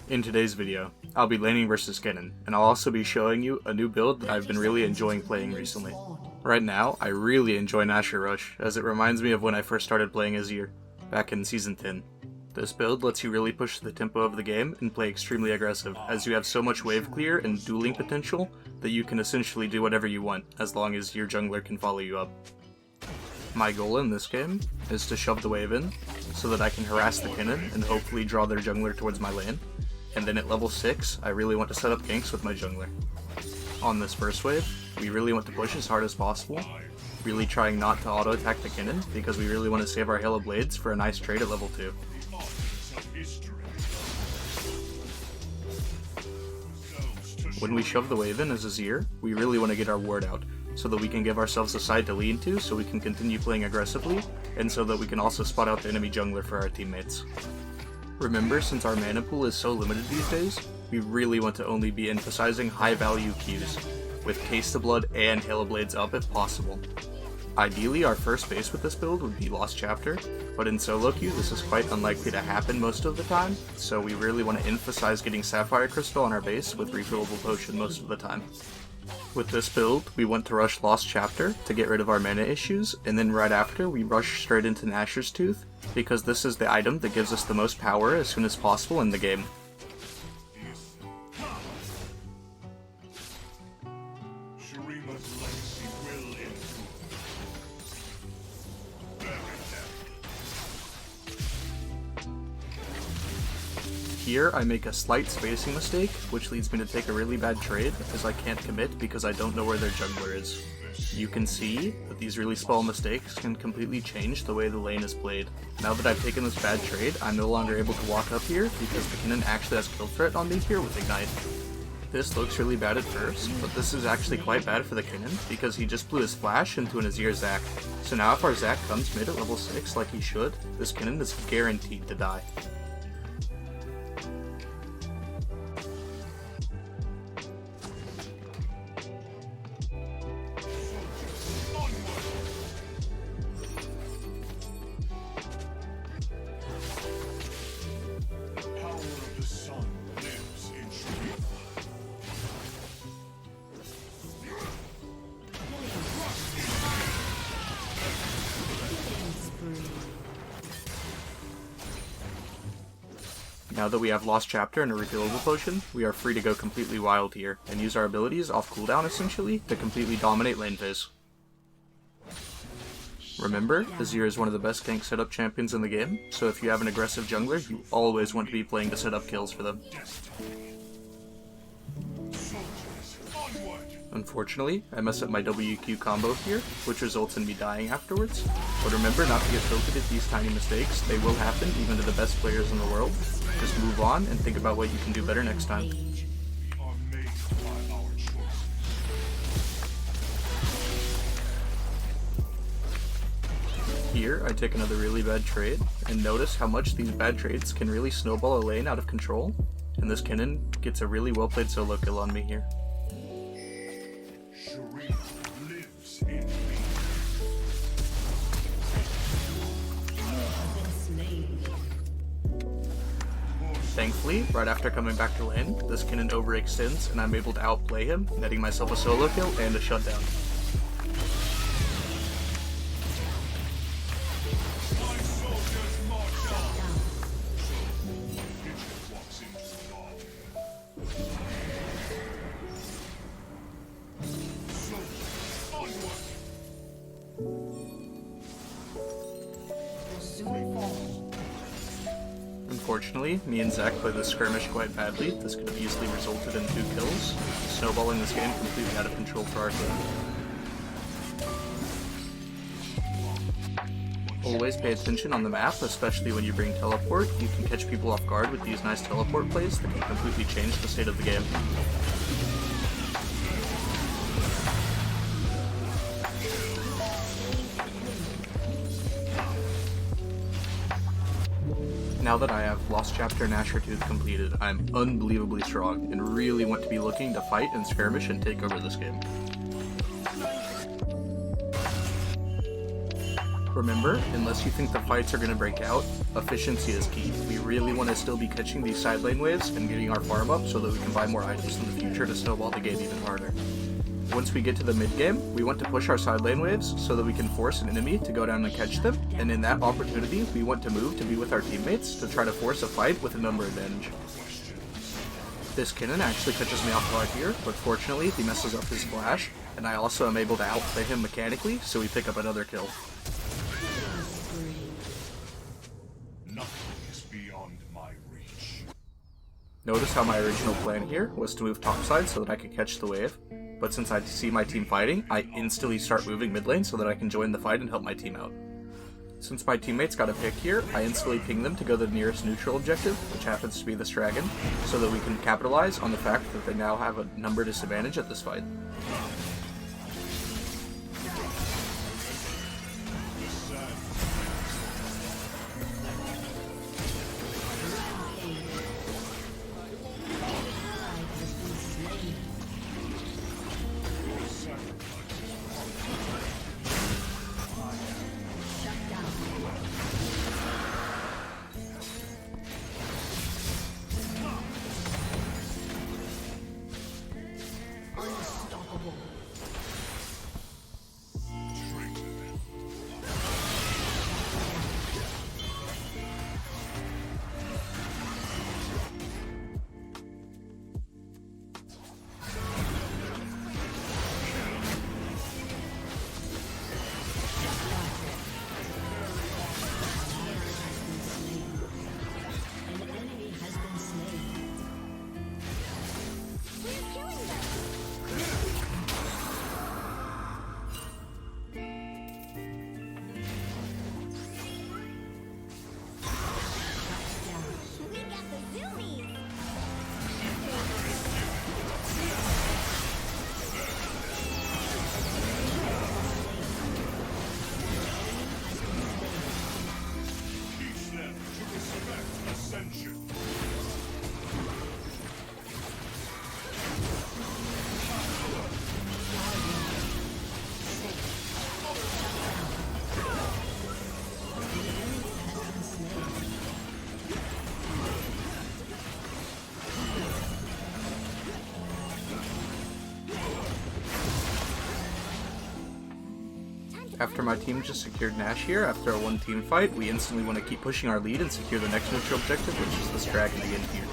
In today's video, I'll be laning versus Kennen, and I'll also be showing you a new build that I've been really enjoying playing recently. Right now, I really enjoy Nashor Rush, as it reminds me of when I first started playing Azir, back in Season 10. This build lets you really push the tempo of the game and play extremely aggressive, as you have so much wave clear and dueling potential that you can essentially do whatever you want, as long as your jungler can follow you up. My goal in this game is to shove the wave in, so that I can harass the Kennen and hopefully draw their jungler towards my lane. And then at level 6, I really want to set up ganks with my jungler. On this first wave, we really want to push as hard as possible, really trying not to auto-attack the Kennen, because we really want to save our Hail of Blades for a nice trade at level 2. When we shove the wave in as Azir, we really want to get our ward out, so that we can give ourselves a side to lean to so we can continue playing aggressively, and so that we can also spot out the enemy jungler for our teammates. Remember, since our mana pool is so limited these days, we really want to only be emphasizing high value Qs, with Taste of Blood and Hail of Blades up if possible. Ideally, our first base with this build would be Lost Chapter, but in solo queue this is quite unlikely to happen most of the time, so we really want to emphasize getting Sapphire Crystal on our base with refillable potion most of the time. With this build, we want to rush Lost Chapter to get rid of our mana issues, and then right after we rush straight into Nashor's Tooth, because this is the item that gives us the most power as soon as possible in the game. Here, I make a slight spacing mistake, which leads me to take a really bad trade, as I can't commit because I don't know where their jungler is. You can see that these really small mistakes can completely change the way the lane is played. Now that I've taken this bad trade, I'm no longer able to walk up here because the Kennen actually has kill threat on me here with Ignite. This looks really bad at first, but this is actually quite bad for the Kennen because he just blew his flash into an Azir Zac. So now if our Zac comes mid at level 6 like he should, this Kennen is guaranteed to die. Now that we have Lost Chapter and a refillable potion, we are free to go completely wild here, and use our abilities off cooldown essentially to completely dominate lane phase. Remember, Azir is one of the best gank setup champions in the game, so if you have an aggressive jungler, you always want to be playing to set up kills for them. Unfortunately, I mess up my WQ combo here, which results in me dying afterwards, but remember not to get tilted at these tiny mistakes. They will happen even to the best players in the world. Just move on and think about what you can do better next time. Here, I take another really bad trade, and notice how much these bad trades can really snowball a lane out of control, and this Kennen gets a really well played solo kill on me here. Thankfully, right after coming back to lane, this Kennen overextends and I'm able to outplay him, netting myself a solo kill and a shutdown. Unfortunately, me and Zac played this skirmish quite badly. This could have easily resulted in 2 kills, snowballing this game completely out of control for our team. Always pay attention on the map, especially when you bring teleport. You can catch people off guard with these nice teleport plays that can completely change the state of the game. Now that I have Lost Chapter Nashor Tooth completed, I'm unbelievably strong and really want to be looking to fight and skirmish and take over this game. Remember, unless you think the fights are going to break out, efficiency is key. We really want to still be catching these side lane waves and getting our farm up so that we can buy more items in the future to snowball the game even harder. Once we get to the mid game, we want to push our side lane waves so that we can force an enemy to go down and catch them, and in that opportunity, we want to move to be with our teammates to try to force a fight with a number advantage. This cannon actually catches me off guard here, but fortunately he messes up his flash, and I also am able to outplay him mechanically, so we pick up another kill. Nothing is beyond my reach. Notice how my original plan here was to move topside so that I could catch the wave, but since I see my team fighting, I instantly start moving mid lane so that I can join the fight and help my team out. Since my teammates got a pick here, I instantly ping them to go to the nearest neutral objective, which happens to be this dragon, so that we can capitalize on the fact that they now have a number disadvantage at this fight. After my team just secured Nash here, after a one-team fight, we instantly want to keep pushing our lead and secure the next neutral objective, which is this dragon again here.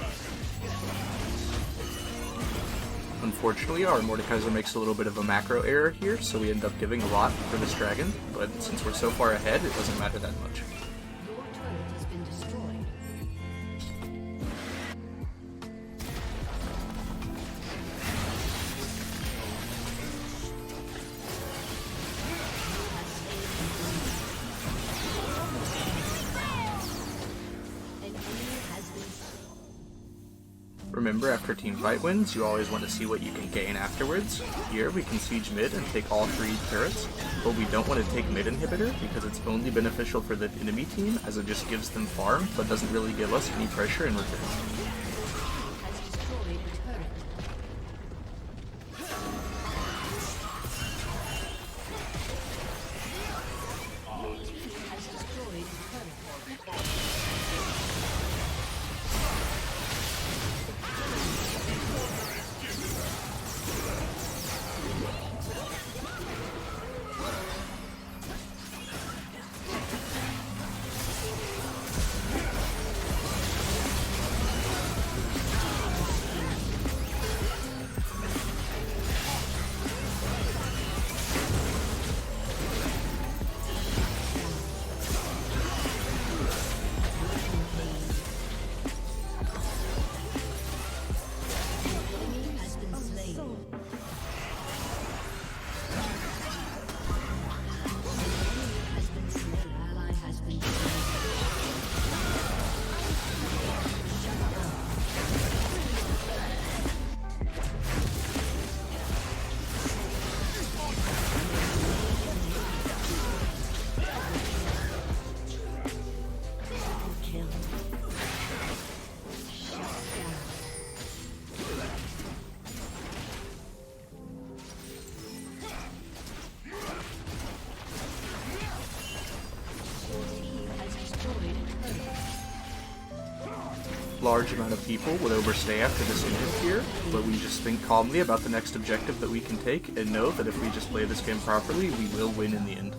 Unfortunately, our Mordekaiser makes a little bit of a macro error here, so we end up giving a lot for this dragon, but since we're so far ahead, it doesn't matter that much. Your turret has been destroyed. Remember, after team fight wins, you always want to see what you can gain afterwards. Here, we can siege mid and take all 3 turrets, but we don't want to take mid inhibitor because it's only beneficial for the enemy team as it just gives them farm, but doesn't really give us any pressure in return. Has destroyed a turret. Your team has destroyed a turret. large amount of people would overstay after this inhib here, but we just think calmly about the next objective that we can take and know that if we just play this game properly, we will win in the end.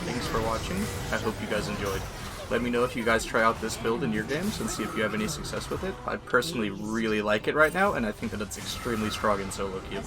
Thanks for watching. I hope you guys enjoyed. Let me know if you guys try out this build in your games and see if you have any success with it. I personally really like it right now, and I think that it's extremely strong in solo queue.